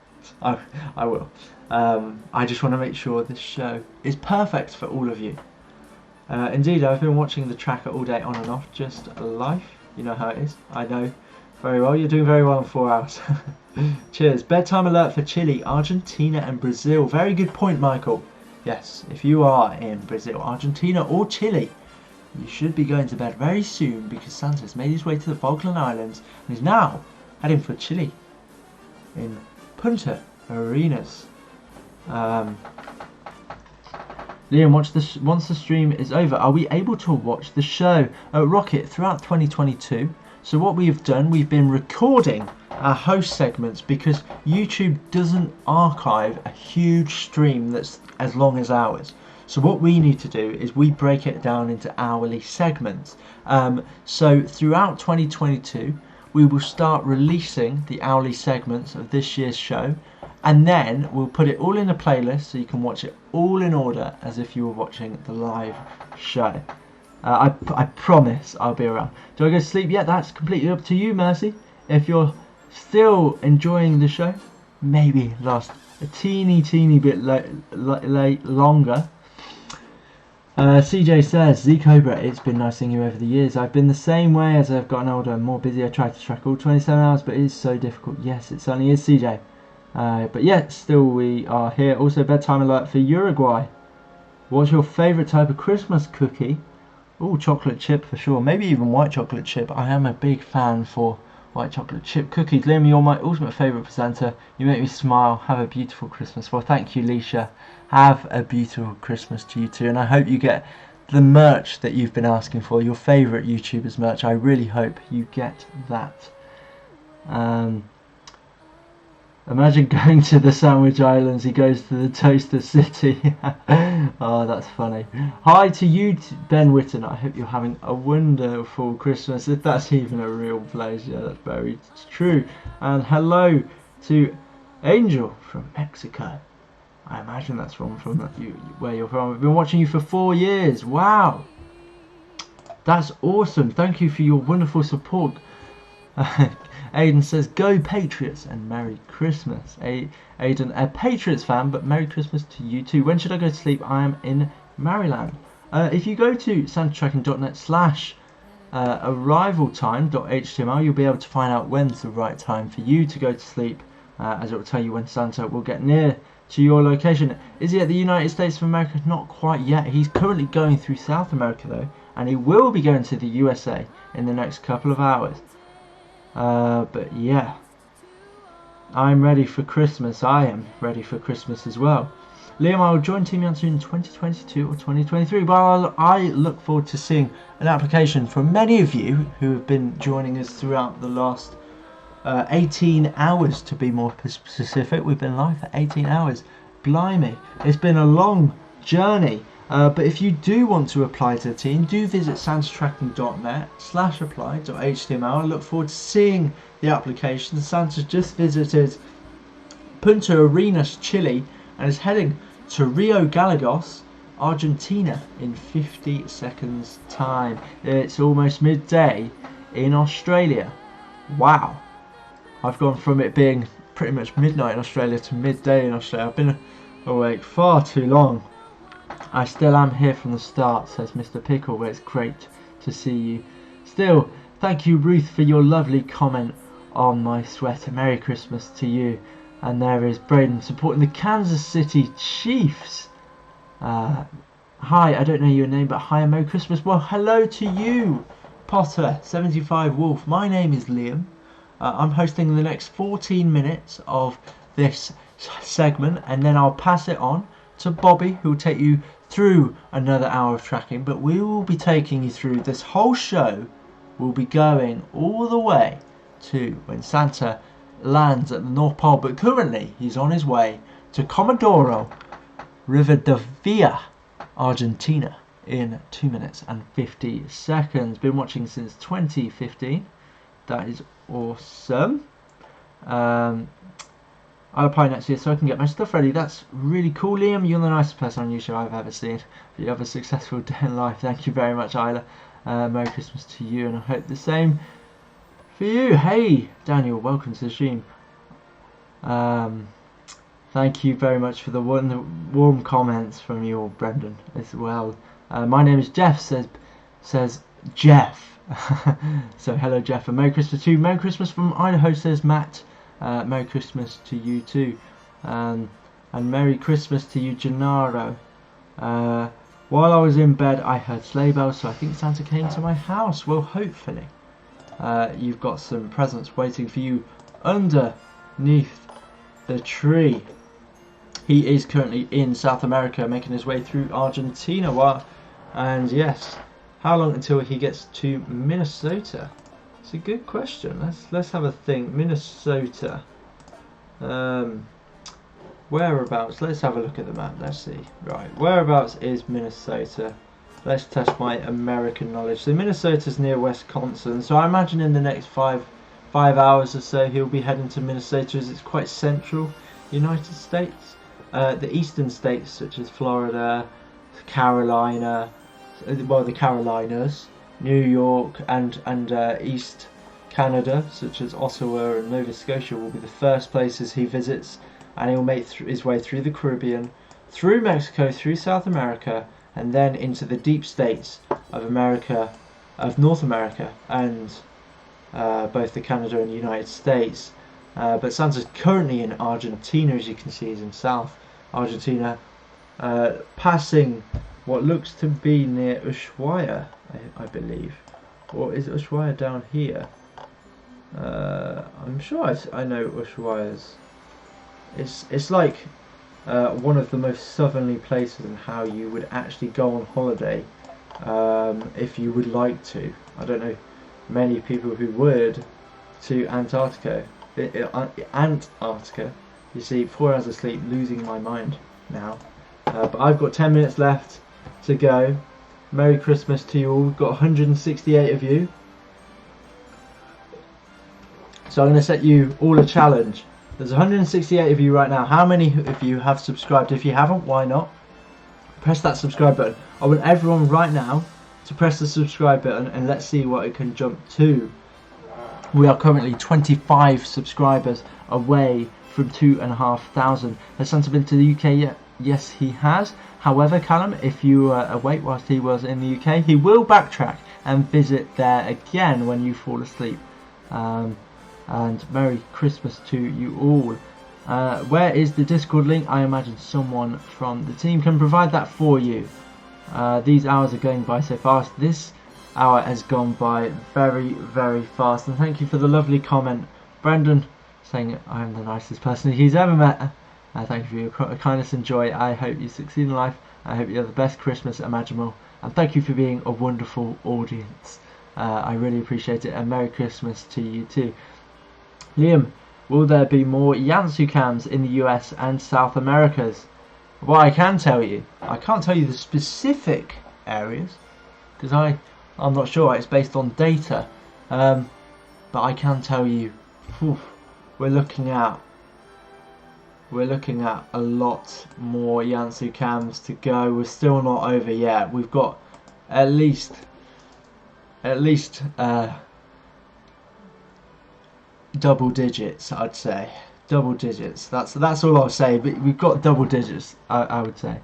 I will. I just want to make sure this show is perfect for all of you. Indeed, I've been watching the tracker all day on and off, just life. You know how it is. I know very well. You're doing very well in 4 hours. Cheers. Bedtime alert for Chile, Argentina and Brazil. Very good point, Michael. Yes, if you are in Brazil, Argentina or Chile, you should be going to bed very soon, because Santa's made his way to the Falkland Islands and is now heading for Chile in Punta Arenas. Liam, once the stream is over, are we able to watch the show at Rocket throughout 2022? So what we've done, we've been recording our host segments because YouTube doesn't archive a huge stream that's as long as ours. So what we need to do is we break it down into hourly segments. So throughout 2022, we will start releasing the hourly segments of this year's show, and then we'll put it all in a playlist so you can watch it all in order as if you were watching the live show. I promise I'll be around. Do I go to sleep yet? That's completely up to you, Mercy. If you're still enjoying the show, maybe last a teeny bit longer. CJ says, Z Cobra, it's been nice seeing you over the years. I've been the same way as I've gotten older and more busy. I try to track all 27 hours, but it is so difficult. Yes, it certainly is, CJ. But yet, still we are here. Also, bedtime alert for Uruguay. What's your favourite type of Christmas cookie? Oh, chocolate chip for sure. Maybe even white chocolate chip. I am a big fan for white chocolate chip cookies. Liam, you're my ultimate favourite presenter. You make me smile. Have a beautiful Christmas. Well, thank you, Leisha. Have a beautiful Christmas to you too. And I hope you get the merch that you've been asking for. Your favourite YouTubers merch. I really hope you get that. Imagine going to the Sandwich Islands, he goes to the Toaster City. Oh, that's funny. Hi to you, Ben Witten. I hope you're having a wonderful Christmas, if that's even a real place. Yeah, that's very true. And hello to Angel from Mexico. I imagine that's from where you're from. I've been watching you for 4 years. Wow. That's awesome. Thank you for your wonderful support. Aiden says, "Go Patriots and Merry Christmas." Aiden, a Patriots fan, but Merry Christmas to you too. When should I go to sleep? I am in Maryland. If you go to santatracking.net/arrivaltime.html, you'll be able to find out when's the right time for you to go to sleep, as it will tell you when Santa will get near to your location. Is he at the United States of America? Not quite yet. He's currently going through South America though, and he will be going to the USA in the next couple of hours. But yeah, I'm ready for Christmas. I am ready for Christmas as well. Liam, I will join Team YANTSU in 2022 or 2023, but I look forward to seeing an application from many of you who have been joining us throughout the last 18 hours, to be more specific. We've been live for 18 hours. Blimey, it's been a long journey. But if you do want to apply to the team, do visit santatracking.net/apply.html. I look forward to seeing the application. Santa's just visited Punta Arenas, Chile, and is heading to Rio Gallegos, Argentina in 50 seconds time. It's almost midday in Australia. Wow. I've gone from it being pretty much midnight in Australia to midday in Australia. I've been awake far too long. I still am here from the start, says Mr. Pickle, but it's great to see you. Still, thank you, Ruth, for your lovely comment on my sweater. Merry Christmas to you. And there is Braden supporting the Kansas City Chiefs. Hi, I don't know your name, but hi and Merry Christmas. Well, hello to you, Potter75 Wolf. My name is Liam. I'm hosting the next 14 minutes of this segment, and then I'll pass it on to Bobby, who will take you through another hour of tracking. But we will be taking you through this whole show. We'll be going all the way to when Santa lands at the North Pole, but currently he's on his way to Comodoro Rivadavia, Argentina in 2 minutes and 50 seconds. Been watching since 2015. That is awesome. I'll apply next year so I can get my stuff ready. That's really cool, Liam. You're the nicest person on YouTube I've ever seen. You have a successful day in life. Thank you very much, Isla. Merry Christmas to you, and I hope the same for you. Hey, Daniel, welcome to the stream. Thank you very much for the warm comments from you, Brendan, as well. My name is Jeff, says Jeff. So hello, Jeff, and Merry Christmas to you. Merry Christmas from Idaho, says Matt. Merry Christmas to you too, and Merry Christmas to you, Gennaro. While I was in bed, I heard sleigh bells, so I think Santa came to my house. Well, hopefully, you've got some presents waiting for you underneath the tree. He is currently in South America, making his way through Argentina. And yes, how long until he gets to Minnesota? It's a good question. Let's have a think. Minnesota. Whereabouts? Let's have a look at the map. Let's see. Right, whereabouts is Minnesota? Let's test my American knowledge. So Minnesota's near Wisconsin. So I imagine in the next five hours or so he'll be heading to Minnesota, as it's quite central United States. The eastern states such as Florida, Carolina, well, the Carolinas, New York, and East Canada, such as Ottawa and Nova Scotia, will be the first places he visits, and he'll make his way through the Caribbean, through Mexico, through South America, and then into the deep states of North America, and both the Canada and United States. But Santa's currently in Argentina, as you can see, he's in South Argentina, passing what looks to be near Ushuaia, I believe. Or is Ushuaia down here? I'm sure I know Ushuaia's. It's like one of the most southerly places, and how you would actually go on holiday if you would like to. I don't know many people who would, to Antarctica. Antarctica. You see, 4 hours of sleep, losing my mind now. But I've got 10 minutes left to go. Merry Christmas to you all. We've got 168 of you. So I'm going to set you all a challenge. There's 168 of you right now. How many of you have subscribed? If you haven't, why not? Press that subscribe button. I want everyone right now to press the subscribe button and let's see what it can jump to. We are currently 25 subscribers away from 2,500. Has Santa been to the UK yet? Yes, he has. However, Callum, if you were awake whilst he was in the UK, he will backtrack and visit there again when you fall asleep. And Merry Christmas to you all. Where is the Discord link? I imagine someone from the team can provide that for you. These hours are going by so fast. This hour has gone by very, very fast. And thank you for the lovely comment, Brendan, saying I am the nicest person he's ever met. Thank you for your kindness and joy. I hope you succeed in life. I hope you have the best Christmas imaginable. And thank you for being a wonderful audience. I really appreciate it. And Merry Christmas to you too. Liam, will there be more YANTSU cams in the US and South Americas? Well, I can tell you. I can't tell you the specific areas because I'm not sure. It's based on data. But I can tell you, we're looking at a lot more YANTSU cams to go. We're still not over yet. We've got at least double digits, I'd say. Double digits. That's all I'll say. But we've got double digits, I would say.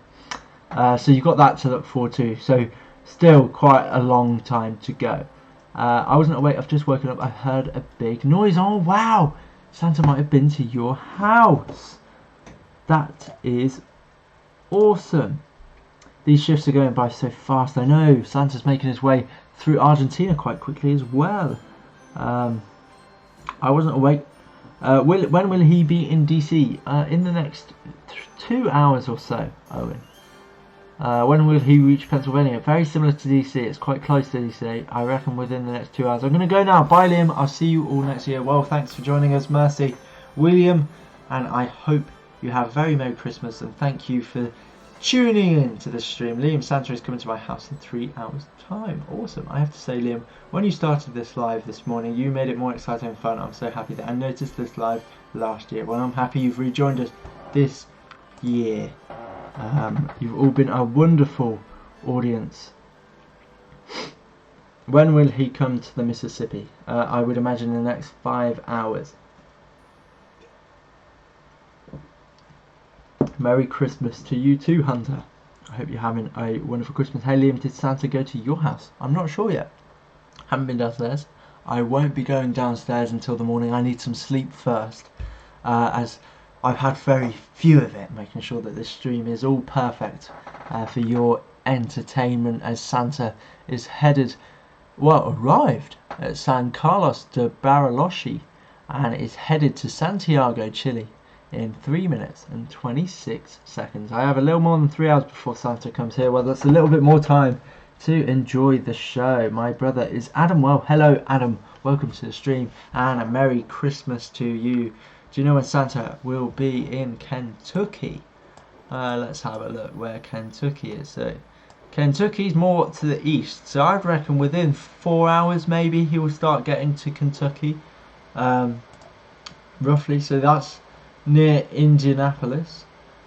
So you've got that to look forward to. So still quite a long time to go. I wasn't awake. I've just woken up. I heard a big noise. Oh wow! Santa might have been to your house. That is awesome. These shifts are going by so fast. I know Santa's making his way through Argentina quite quickly as well. I wasn't awake. When will he be in DC? In the next 2 hours or so, Owen. When will he reach Pennsylvania? Very similar to DC. It's quite close to DC. I reckon within the next 2 hours. I'm going to go now. Bye, Liam. I'll see you all next year. Well, thanks for joining us, Mercy, William, and I hope you have a very Merry Christmas, and thank you for tuning in to this stream. Liam, Santa is coming to my house in 3 hours time. Awesome. I have to say, Liam, when you started this live this morning, you made it more exciting and fun. I'm so happy that I noticed this live last year. Well, I'm happy you've rejoined us this year. You've all been a wonderful audience. When will he come to the Mississippi? I would imagine in the next 5 hours. Merry Christmas to you too, Hunter. I hope you're having a wonderful Christmas. Hey Liam, did Santa go to your house? I'm not sure yet. Haven't been downstairs. I won't be going downstairs until the morning. I need some sleep first, as I've had very few of it, making sure that this stream is all perfect for your entertainment as Santa is arrived at San Carlos de Bariloche and is headed to Santiago, Chile in 3 minutes and 26 seconds. I have a little more than 3 hours before Santa comes here. Well, that's a little bit more time to enjoy the show. My brother is Adam. Well, hello Adam, welcome to the stream and a Merry Christmas to you. Do you know when Santa will be in Kentucky? Let's have a look where Kentucky is. So Kentucky's more to the east, so I'd reckon within 4 hours maybe he will start getting to Kentucky, roughly. So that's near Indianapolis.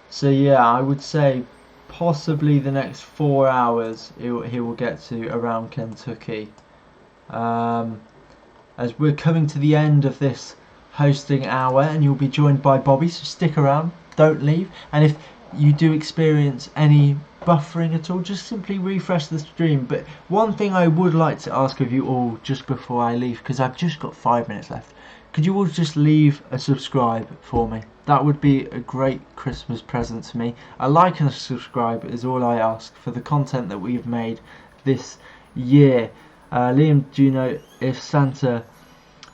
So yeah, I would say possibly the next 4 hours he will get to around Kentucky. As we're coming to the end of this hosting hour, and you'll be joined by Bobby, so stick around, don't leave. And if you do experience any buffering at all, just simply refresh the stream. But one thing I would like to ask of you all just before I leave, because I've just got 5 minutes left, could you all just leave a subscribe for me? That would be a great Christmas present to me. A like and a subscribe is all I ask for the content that we've made this year. Liam, do you know if Santa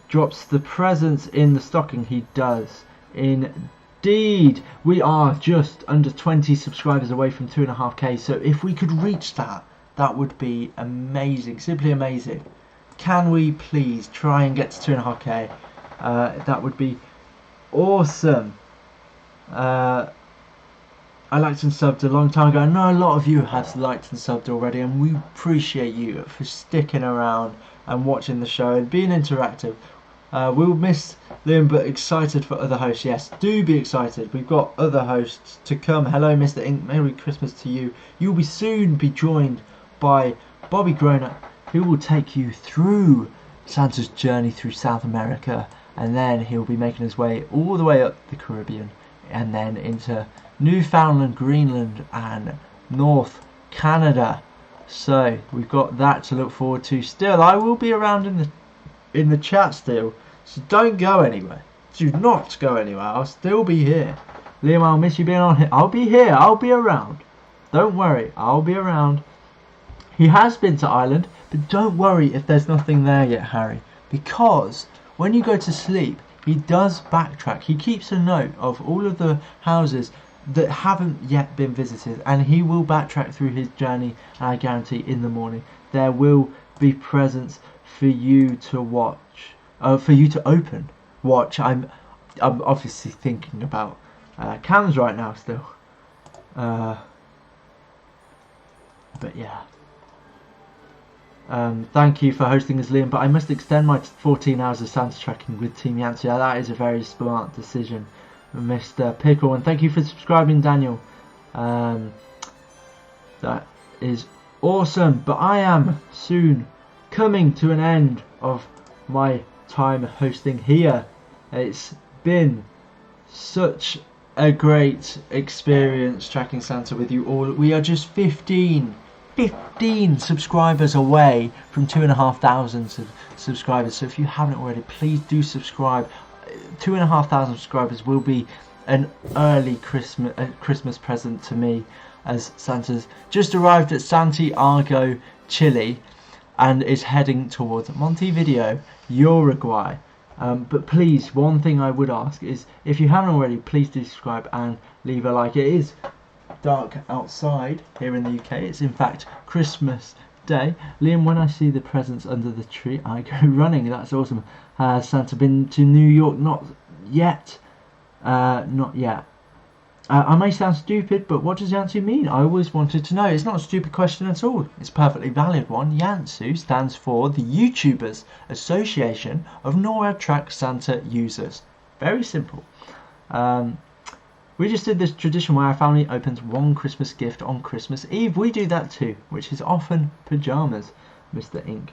drops the presents in the stocking? He does indeed. We are just under 20 subscribers away from 2.5k, so if we could reach that, that would be amazing, simply amazing. Can we please try and get to 2.5k? That would be awesome. I liked and subbed a long time ago. I know a lot of you have liked and subbed already, and we appreciate you for sticking around and watching the show and being interactive. We'll miss Liam, but excited for other hosts. Yes, do be excited. We've got other hosts to come. Hello, Mr. Ink. Merry Christmas to you. You'll be soon be joined by Bobby Groner, who will take you through Santa's journey through South America, and then he'll be making his way all the way up the Caribbean, and then into Newfoundland, Greenland, and North Canada. So we've got that to look forward to. Still, I will be around in the chat still, so don't go anywhere. Do not go anywhere. I'll still be here. Liam, I'll miss you being on here. I'll be here. I'll be around. Don't worry. I'll be around. He has been to Ireland, but don't worry if there's nothing there yet, Harry, because when you go to sleep, he does backtrack. He keeps a note of all of the houses that haven't yet been visited, and he will backtrack through his journey, and I guarantee in the morning there will be presents for you to watch, for you to open, watch. I'm obviously thinking about cans right now still, but yeah. Thank you for hosting us, Liam, but I must extend my 14 hours of Santa tracking with Team YANTSU. Yeah, that is a very smart decision, Mr. Pickle, and thank you for subscribing, Daniel. That is awesome, but I am soon coming to an end of my time hosting here. It's been such a great experience tracking Santa with you all. We are just 15 subscribers away from 2,500 subscribers, so if you haven't already, please do subscribe. 2,500 subscribers will be an early Christmas present to me, as Santa's just arrived at Santiago, Chile, and is heading towards Montevideo, Uruguay. But please, one thing I would ask is, if you haven't already, please do subscribe and leave a like. It is dark outside here in the UK. It's in fact Christmas Day. Liam, when I see the presents under the tree, I go running. That's awesome. Has Santa been to New York? Not yet. Not yet. I may sound stupid, but what does YANTSU mean? I always wanted to know. It's not a stupid question at all. It's a perfectly valid one. YANTSU stands for the YouTubers Association of NORAD Track Santa Users. Very simple. We just did this tradition where our family opens one Christmas gift on Christmas Eve. We do that too, which is often pyjamas, Mr. Ink.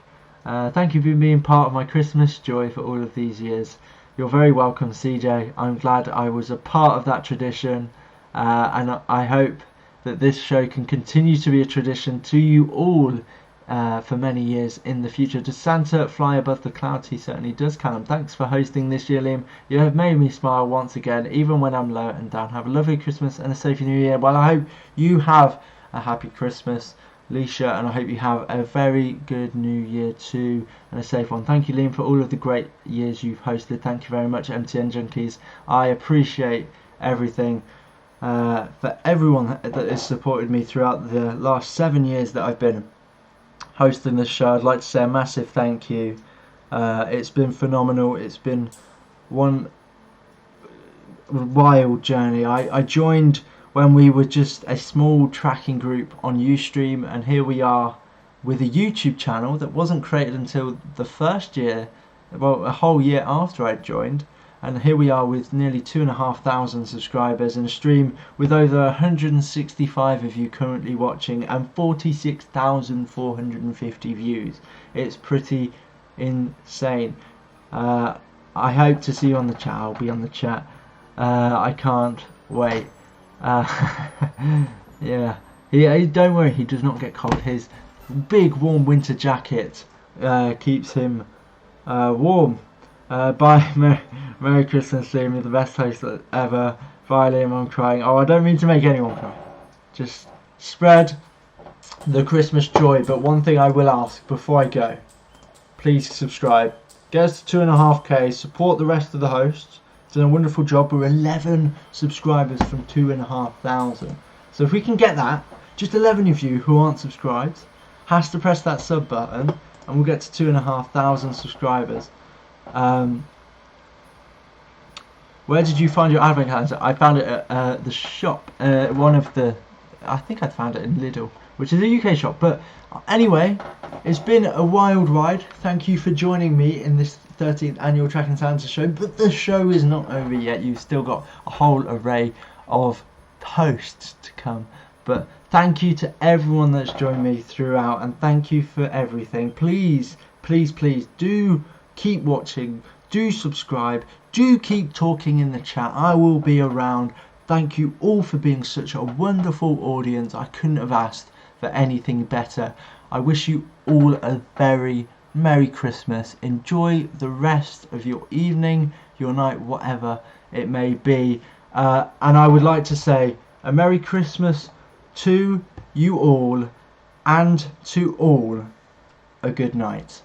Thank you for being part of my Christmas joy for all of these years. You're very welcome, CJ. I'm glad I was a part of that tradition, and I hope that this show can continue to be a tradition to you all for many years in the future. Does Santa fly above the clouds? He certainly does, Callum. Thanks for hosting this year, Liam. You have made me smile once again, even when I'm low and down. Have a lovely Christmas and a safe New Year. Well, I hope you have a happy Christmas, Leisha, and I hope you have a very good New Year too, and a safe one. Thank you, Liam, for all of the great years you've hosted. Thank you very much, MTN Junkies. I appreciate everything. For everyone that has supported me throughout the last 7 years that I've been hosting this show, I'd like to say a massive thank you. It's been phenomenal. It's been one wild journey. I joined when we were just a small tracking group on Ustream, and here we are with a YouTube channel that wasn't created until the first year, well, a whole year after I joined, and here we are with nearly 2,500 subscribers and a stream with over 165 of you currently watching and 46,450 views. It's pretty insane. I hope to see you on the chat. I'll be on the chat. I can't wait. Yeah. Don't worry, he does not get cold. His big warm winter jacket keeps him warm. Bye, Merry Christmas, Liam. You're the best host ever. Bye, Liam. I'm crying. Oh, I don't mean to make anyone cry. Just spread the Christmas joy. But one thing I will ask before I go: please subscribe. Get us to 2.5k. Support the rest of the hosts. Done a wonderful job. We're 11 subscribers from 2,500. So if we can get that, just 11 of you who aren't subscribed has to press that sub button, and we'll get to 2,500 subscribers. Where did you find your advent calendar? I found it at the shop. One of the, I think I found it in Lidl, which is a UK shop. But anyway, it's been a wild ride. Thank you for joining me in this 13th annual Tracking Santa show. But the show is not over yet. You've still got a whole array of hosts to come. But thank you to everyone that's joined me throughout, and thank you for everything. Please, please, please do keep watching. Do subscribe. Do keep talking in the chat. I will be around. Thank you all for being such a wonderful audience. I couldn't have asked for anything better. I wish you all a very Merry Christmas. Enjoy the rest of your evening, your night, whatever it may be. And I would like to say a Merry Christmas to you all, and to all a good night.